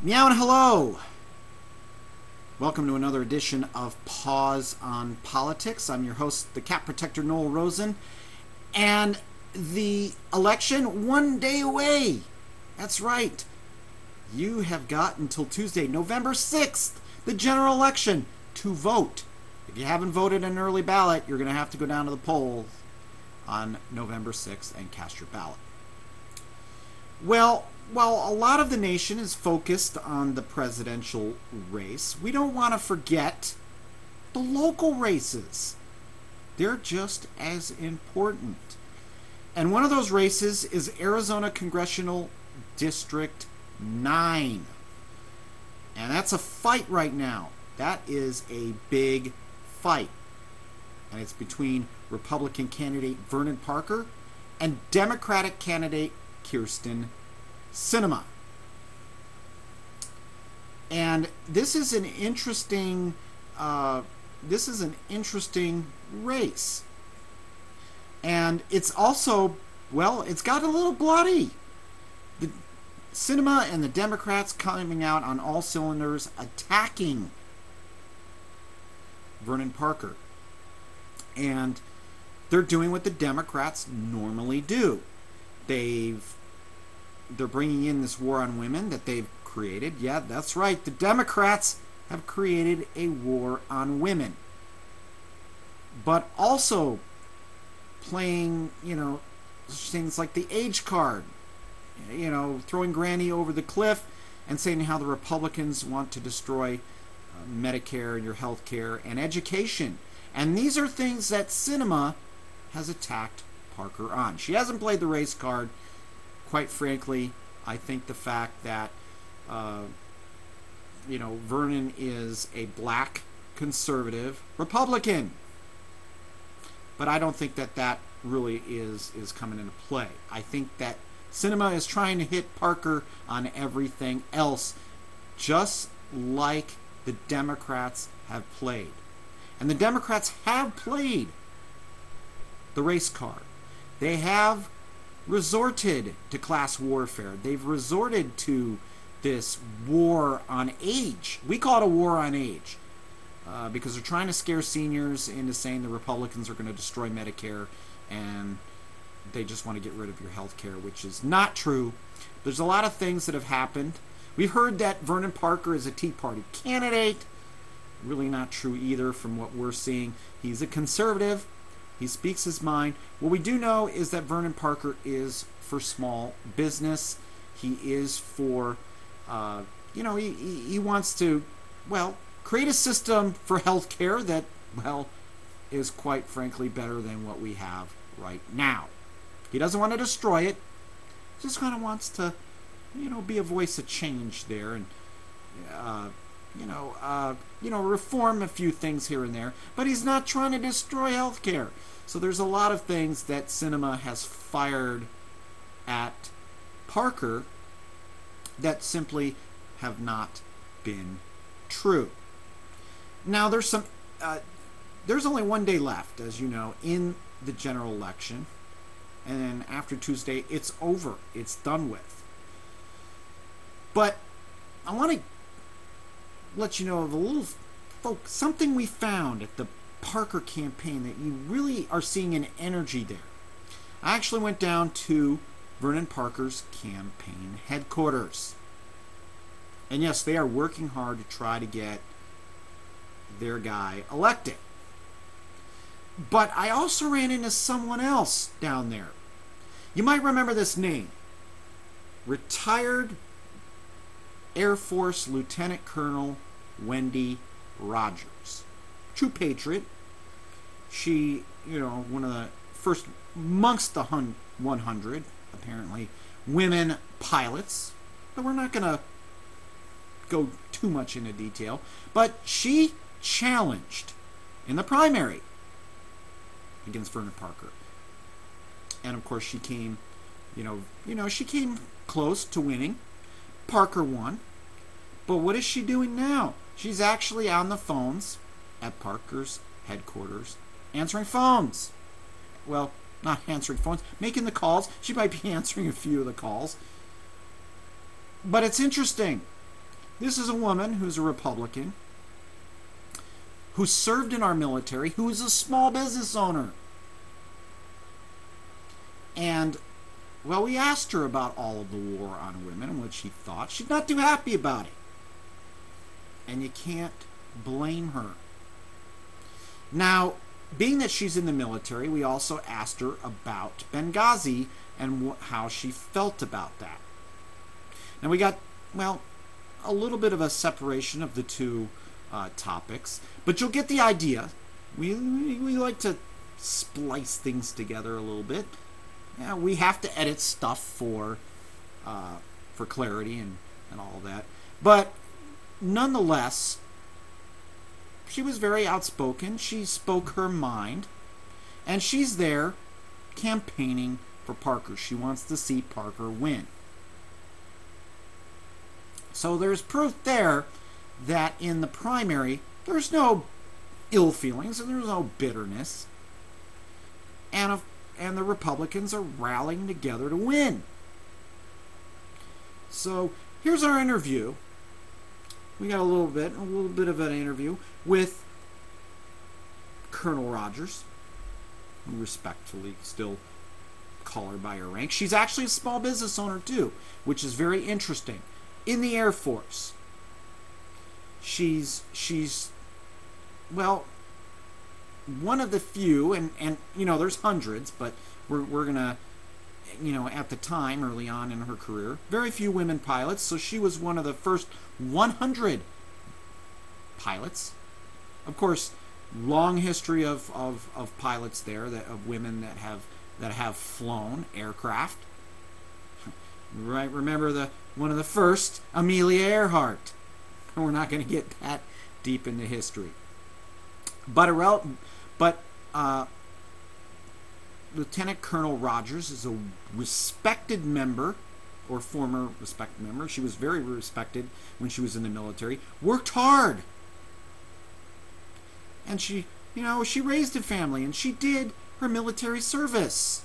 Meow and hello! Welcome to another edition of Paws on Politics. I'm your host, the Cat Protector Noel Rosen. And the election, one day away. That's right. You have got until Tuesday, November 6th, the general election, to vote. If you haven't voted an early ballot, you're going to have to go down to the polls on November 6th and cast your ballot. Well, while a lot of the nation is focused on the presidential race, we don't want to forget the local races. They're just as important. And one of those races is Arizona Congressional District 9. And that's a fight right now. That is a big fight. And it's between Republican candidate Vernon Parker and Democratic candidate Kyrsten Sinema. And this is an interesting race. And it's also, well, it's got a little bloody. The Sinema and the Democrats coming out on all cylinders, attacking Vernon Parker. And they're doing what the Democrats normally do. They're bringing in this war on women that they've created. Yeah, that's right. The Democrats have created a war on women. But also playing, things like the age card, throwing Granny over the cliff and saying how the Republicans want to destroy Medicare and your health care and education. And these are things that Sinema has attacked Parker on. She hasn't played the race card. Quite frankly, I think the fact that, Vernon is a black conservative Republican. But I don't think that really is coming into play. I think that Sinema is trying to hit Parker on everything else, just like the Democrats have played. And the Democrats have played the race card. They have resorted to class warfare. They've resorted to this war on age. We call it a war on age because they're trying to scare seniors into saying the Republicans are going to destroy Medicare and they just want to get rid of your health care, which is not true. There's a lot of things that have happened. We've heard that Vernon Parker is a Tea Party candidate. Really not true either from what we're seeing. He's a conservative. He speaks his mind. What we do know is that Vernon Parker is for small business. He is for, he wants to, create a system for health care that, is quite frankly better than what we have right now. He doesn't want to destroy it. He just kind of wants to, be a voice of change there and, reform a few things here and there, but he's not trying to destroy healthcare. So there's a lot of things that Sinema has fired at Parker that simply have not been true. Now there's only one day left, as you know, in the general election, and then after Tuesday, it's over. It's done with. But I want to let you know of a little something we found at the Parker campaign that you really are seeing an energy there. I actually went down to Vernon Parker's campaign headquarters. And yes, they are working hard to try to get their guy elected. But I also ran into someone else down there. You might remember this name. Retired Air Force Lieutenant Colonel Wendy Rogers. True patriot. She, one of the first amongst the 100, apparently, women pilots. But we're not going to go too much into detail. But she challenged in the primary against Vernon Parker. And of course she came, she came close to winning. Parker won. But what is she doing now? She's actually on the phones at Parker's headquarters answering phones. Well, not answering phones, making the calls. She might be answering a few of the calls. But it's interesting. This is a woman who's a Republican, who served in our military, who is a small business owner. And, well, we asked her about all of the war on women and what she thought. She's not too happy about it. And you can't blame her. Now, being that she's in the military, we also asked her about Benghazi and how she felt about that. Now, we got, well, a little bit of a separation of the two topics, but you'll get the idea. We like to splice things together a little bit. Yeah, we have to edit stuff for clarity and all that. But nonetheless, she was very outspoken. She spoke her mind. And she's there campaigning for Parker. She wants to see Parker win. So there's proof there that in the primary, there's no ill feelings and there's no bitterness. And the Republicans are rallying together to win. So here's our interview. We got a little bit of an interview with Colonel Rogers. We respectfully still call her by her rank. She's actually a small business owner too, which is very interesting. In the Air Force. She's well, one of the few, and you know, there's hundreds, but we're gonna, you know, at the time, early on in her career, very few women pilots, so she was one of the first 100 pilots. Of course, long history of pilots there, of women that have flown aircraft. Right, remember one of the first, Amelia Earhart. We're not going to get that deep into history. But Lieutenant Colonel Rogers is a respected member, or former respected member. She was very respected when she was in the military. Worked hard. And she raised a family, and she did her military service.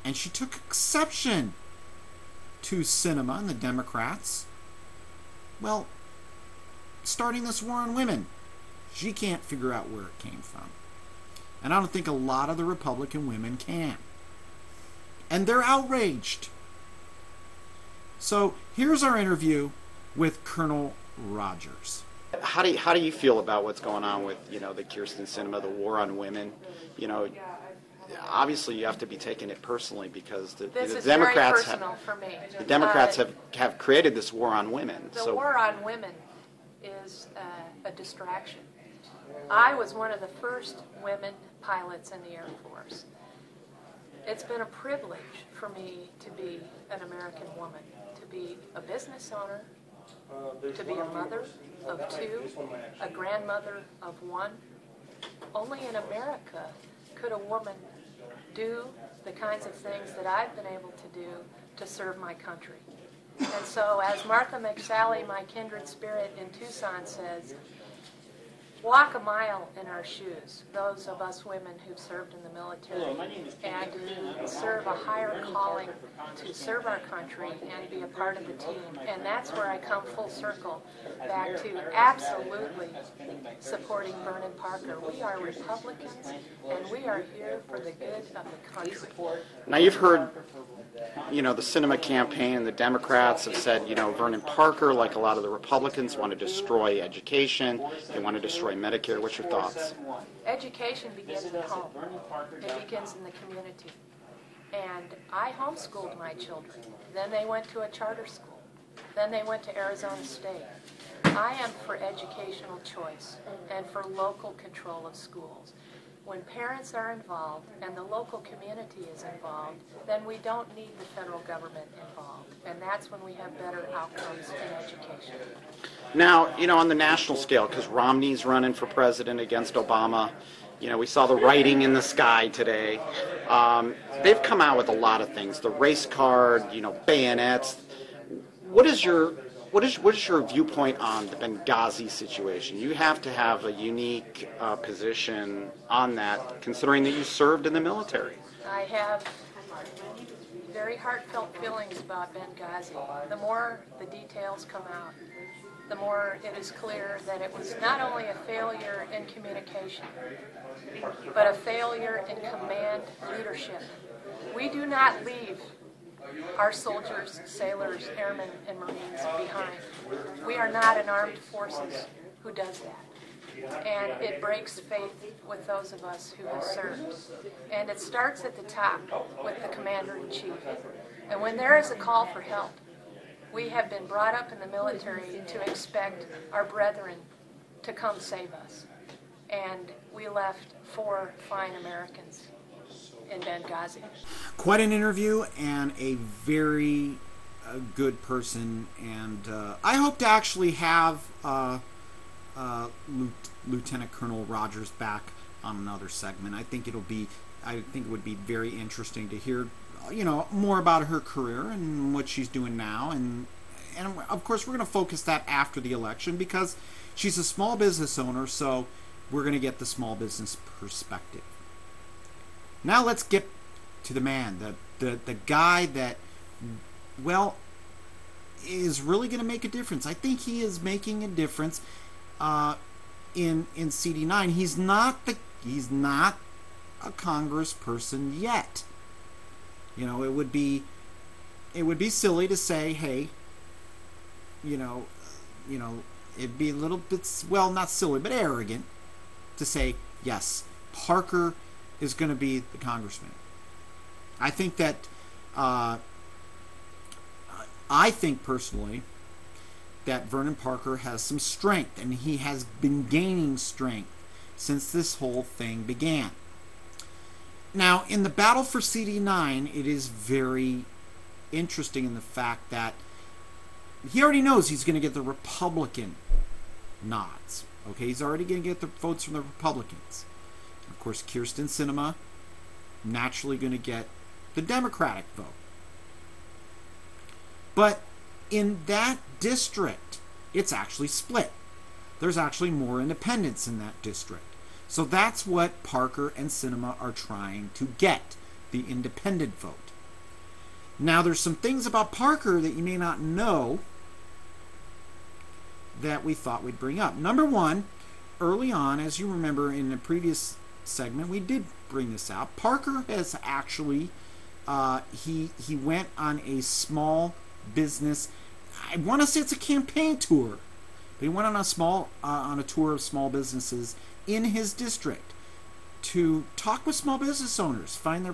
And she took exception to Sinema and the Democrats, well, starting this war on women. She can't figure out where it came from. And I don't think a lot of the Republican women can. And they're outraged. So here's our interview with Colonel Rogers. How do you feel about what's going on with, you know, the Kyrsten Sinema, the war on women? You know, obviously you have to be taking it personally because the Democrats have created this war on women. The war on women is a distraction. I was one of the first women pilots in the Air Force. It's been a privilege for me to be an American woman, to be a business owner, to be a mother of two, a grandmother of one. Only in America could a woman do the kinds of things that I've been able to do to serve my country. And so, as Martha McSally, my kindred spirit in Tucson, says, walk a mile in our shoes, those of us women who've served in the military, and to serve a higher calling to serve our country and be a part of the team. And that's where I come full circle back to absolutely supporting Vernon Parker. We are Republicans, and we are here for the good of the country. Now, you've heard, you know, the Sinema campaign, the Democrats have said, you know, Vernon Parker, like a lot of the Republicans, want to destroy education. They want to destroy Medicare. What's your thoughts? Education begins at home. It begins in the community. And I homeschooled my children. Then they went to a charter school. Then they went to Arizona State. I am for educational choice and for local control of schools. When parents are involved and the local community is involved, then we don't need the federal government involved. And that's when we have better outcomes in education. Now, you know, on the national scale, because Romney's running for president against Obama, you know, we saw the writing in the sky today. They've come out with a lot of things. The race card, you know, bayonets. What is your viewpoint on the Benghazi situation? You have to have a unique position on that, considering that you served in the military. I have very heartfelt feelings about Benghazi. The more the details come out, the more it is clear that it was not only a failure in communication, but a failure in command leadership. We do not leave our soldiers, sailors, airmen, and Marines behind. We are not an armed forces who does that. And it breaks faith with those of us who have served. And it starts at the top with the Commander-in-Chief. And when there is a call for help, we have been brought up in the military to expect our brethren to come save us. And we left 4 fine Americans in Benghazi. Quite an interview, and a very good person, and I hope to actually have Lieutenant Colonel Rogers back on another segment. I think it would be very interesting to hear, more about her career and what she's doing now, and of course we're going to focus that after the election because she's a small business owner, so we're going to get the small business perspective. Now let's get to the man, the guy that, well, is really going to make a difference. I think he is making a difference in CD9. He's not a congressperson yet. It would be silly to say, hey, it'd be a little bit, well, not silly, but arrogant to say, yes, Parker is going to be the congressman. I think that, I think personally that Vernon Parker has some strength, and he has been gaining strength since this whole thing began. Now, in the battle for CD9, it is very interesting in the fact that he already knows he's going to get the Republican nods. Okay, he's already going to get the votes from the Republicans. Of course, Kyrsten Sinema naturally going to get the Democratic vote. But in that district, it's actually split. There's actually more independents in that district. So that's what Parker and Sinema are trying to get, the independent vote. Now, there's some things about Parker that you may not know that we thought we'd bring up. Number one, early on, as you remember in the previous segment, we did bring this out. Parker has actually, he went on a small business, I want to say it's a campaign tour, but he went on a tour of small businesses in his district to talk with small business owners, find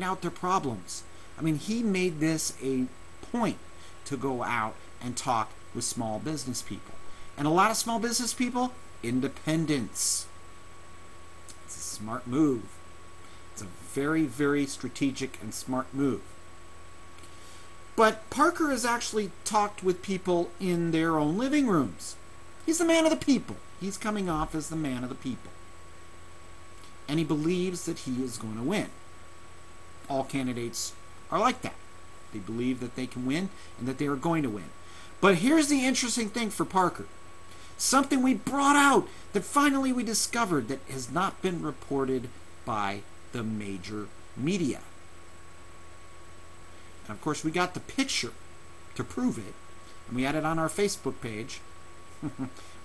out their problems. I mean, he made this a point to go out and talk with small business people. And a lot of small business people, independents. It's a smart move. It's a very, very strategic and smart move. But Parker has actually talked with people in their own living rooms. He's the man of the people. He's coming off as the man of the people. And he believes that he is going to win. All candidates are like that. They believe that they can win and that they are going to win. But here's the interesting thing for Parker. Something we brought out that finally we discovered that has not been reported by the major media. And of course, we got the picture to prove it. And we had it on our Facebook page.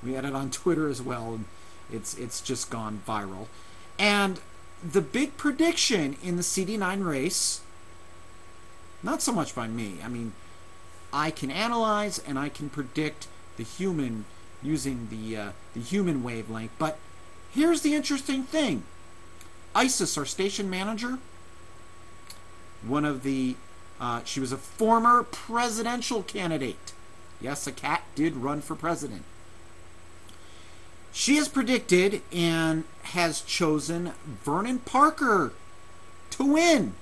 We had it on Twitter as well. And it's just gone viral. And the big prediction in the CD9 race, not so much by me. I mean, I can analyze and I can predict the human using the human wavelength. But here's the interesting thing. Isis, our station manager, one of the, she was a former presidential candidate. Yes, a cat did run for president. She has predicted and has chosen Vernon Parker to win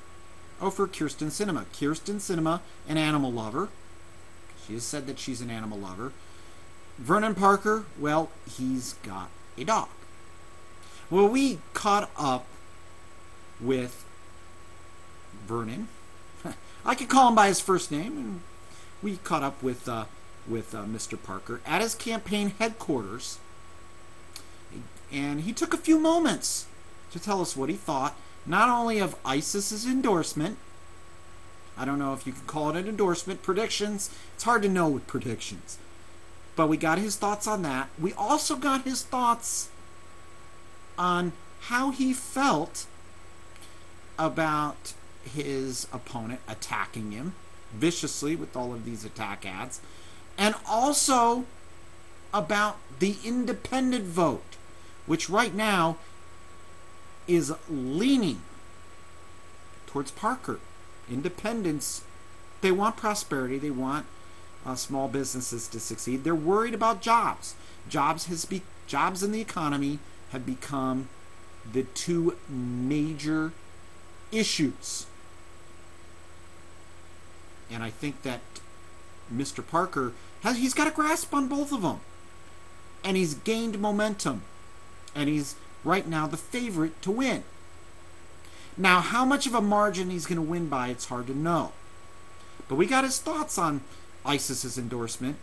over Kyrsten Sinema. Kyrsten Sinema, an animal lover. She has said that she's an animal lover. Vernon Parker, well, he's got a dog. Well, we caught up with Vernon. I could call him by his first name. And we caught up with Mr. Parker at his campaign headquarters. And he took a few moments to tell us what he thought, not only of ISIS's endorsement, I don't know if you can call it an endorsement. Predictions, it's hard to know with predictions. But we got his thoughts on that. We also got his thoughts on how he felt about his opponent attacking him viciously with all of these attack ads, and also about the independent vote, which right now is leaning towards Parker. Independents, they want prosperity, they want small businesses to succeed. They're worried about jobs. Jobs in the economy have become the two major issues. And I think that Mr. Parker he's got a grasp on both of them. And he's gained momentum. And he's right now the favorite to win. Now, how much of a margin he's going to win by, it's hard to know. But we got his thoughts on ISIS's endorsement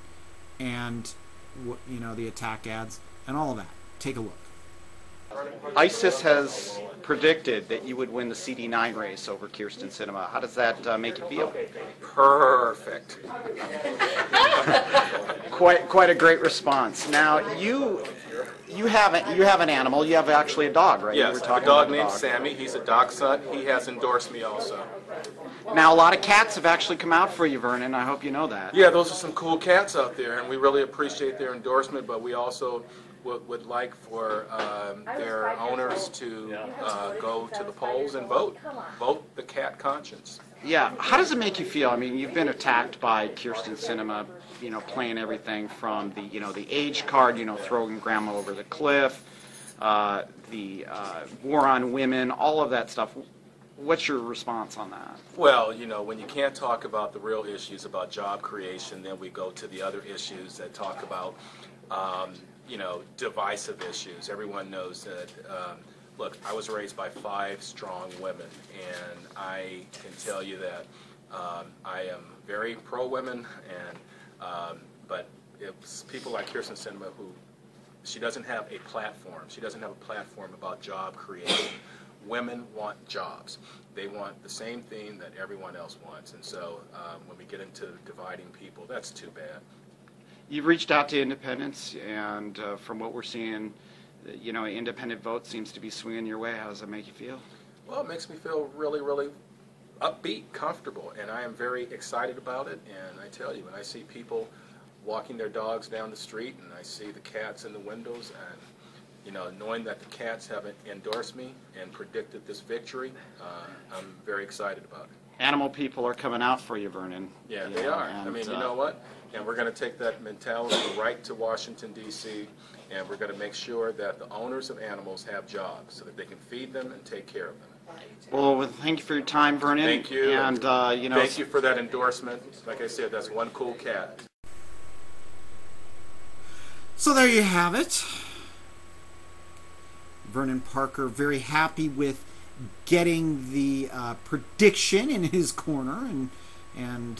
and the attack ads and all of that. Take a look. ISIS has predicted that you would win the CD9 race over Kyrsten Sinema. How does that make you feel? Perfect. Quite a great response. Now you have an animal. You have actually a dog, right? Yes, I have a dog named Sammy. He's a dachshund. He has endorsed me also. Now a lot of cats have actually come out for you, Vernon. I hope you know that. Yeah, those are some cool cats out there, and we really appreciate their endorsement. But we also would like for their owners to go to the polls and vote the cat conscience. Yeah. How does it make you feel? I mean, you've been attacked by Kyrsten Sinema, playing everything from the age card, throwing grandma over the cliff, the war on women, all of that stuff. What's your response on that? Well, when you can't talk about the real issues about job creation, then we go to the other issues that talk about divisive issues. Everyone knows that, look, I was raised by 5 strong women, and I can tell you that I am very pro-women, but it's people like Kyrsten Sinema who, she doesn't have a platform. She doesn't have a platform about job creation. Women want jobs. They want the same thing that everyone else wants, and so when we get into dividing people, that's too bad. You've reached out to independents, and from what we're seeing, independent vote seems to be swinging your way. How does that make you feel? Well, it makes me feel really, really upbeat, comfortable, and I am very excited about it. And I tell you, when I see people walking their dogs down the street, and I see the cats in the windows, and knowing that the cats have endorsed me and predicted this victory, I'm very excited about it. Animal people are coming out for you, Vernon. Yeah, they are. I mean, you know what? And we're going to take that mentality right to Washington, D.C., and we're going to make sure that the owners of animals have jobs so that they can feed them and take care of them. Well, thank you for your time, Vernon. Thank you. And, thank you for that endorsement. Like I said, that's one cool cat. So there you have it. Vernon Parker very happy with getting the prediction in his corner, and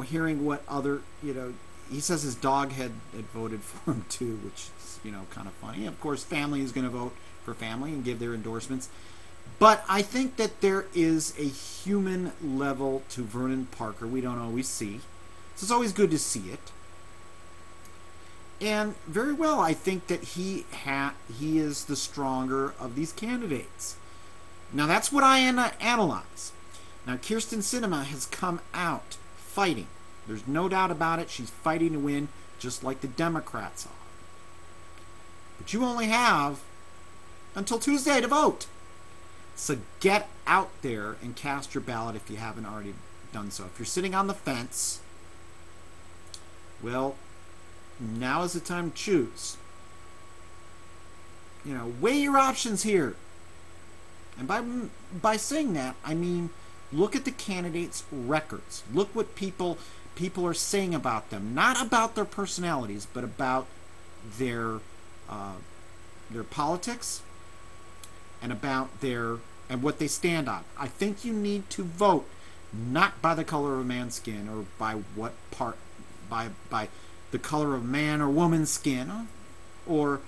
hearing what other, he says his dog had voted for him too, which is, kind of funny. Of course, family is going to vote for family and give their endorsements. But I think that there is a human level to Vernon Parker we don't always see. So it's always good to see it. And very well, I think that he is the stronger of these candidates. Now, that's what I analyze. Now, Kyrsten Sinema has come out fighting. There's no doubt about it. She's fighting to win, just like the Democrats are. But you only have until Tuesday to vote. So get out there and cast your ballot if you haven't already done so. If you're sitting on the fence, well, now is the time to choose. Weigh your options here. And by saying that, I mean, look at the candidates' records. Look what people are saying about them. Not about their personalities, but about their politics and about and what they stand on. I think you need to vote not by the color of a man's skin or by what part, by the color of man or woman's skin, or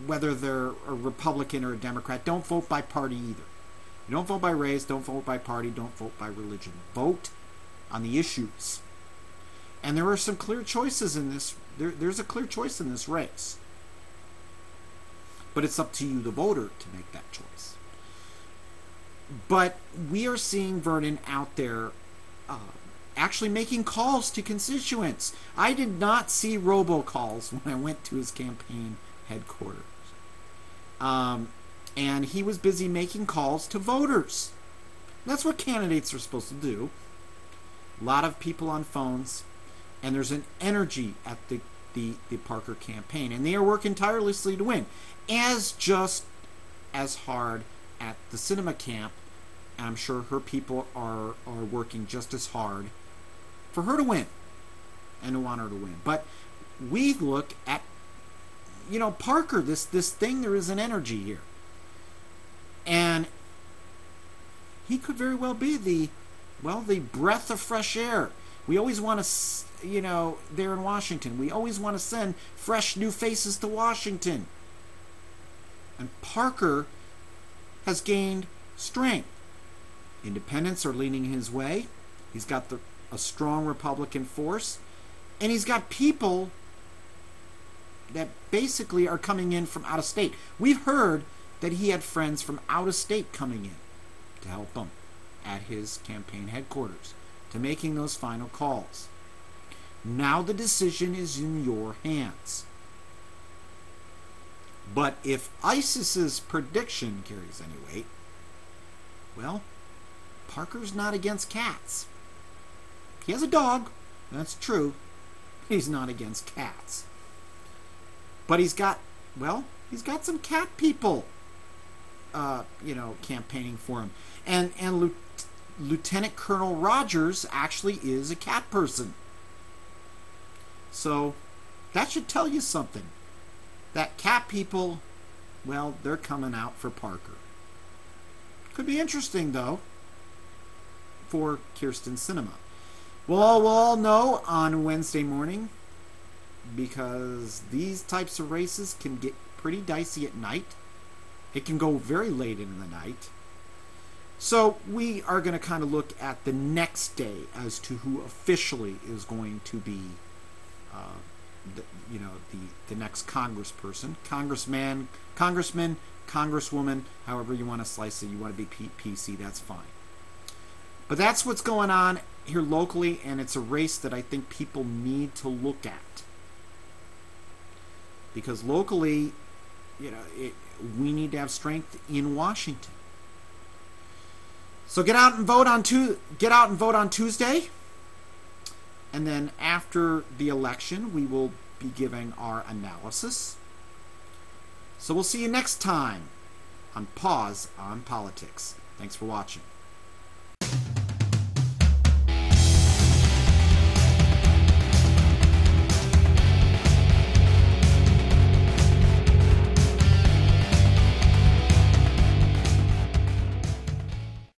whether they're a Republican or a Democrat. Don't vote by party either. You don't vote by race, don't vote by party, don't vote by religion. Vote on the issues. And there are some clear choices in this. There's a clear choice in this race. But it's up to you, the voter, to make that choice. But we are seeing Vernon out there actually making calls to constituents. I did not see robocalls when I went to his campaign headquarters. And he was busy making calls to voters. That's what candidates are supposed to do. A lot of people on phones, and there's an energy at the Parker campaign, and they are working tirelessly to win, just as hard at the Sinema camp. And I'm sure her people are working just as hard for her to win and to want her to win. But we look at, Parker, this thing, there is an energy here. And he could very well be the breath of fresh air. We always want to, there in Washington, we always want to send fresh new faces to Washington. And Parker has gained strength. Independents are leaning his way. He's got a strong Republican force. And he's got people that basically are coming in from out of state. We've heard that he had friends from out of state coming in to help him at his campaign headquarters, to making those final calls. Now the decision is in your hands. But if ISIS's prediction carries any weight, well, Parker's not against cats. He has a dog, that's true. He's not against cats. But he's got some cat people campaigning for him. And Lieutenant Colonel Rogers actually is a cat person. So that should tell you something. That cat people, they're coming out for Parker. Could be interesting, though, for Kyrsten Sinema. We'll all know on Wednesday morning, because these types of races can get pretty dicey at night. It can go very late in the night. So we are going to kind of look at the next day as to who officially is going to be, the next congressperson, congressman, congresswoman, however you want to slice it. You want to be PC, that's fine. But that's what's going on here locally, and it's a race that I think people need to look at. Because locally, we need to have strength in Washington. So get out and vote on Tuesday, and then after the election, we will be giving our analysis. So we'll see you next time on Paws on Politics. Thanks for watching.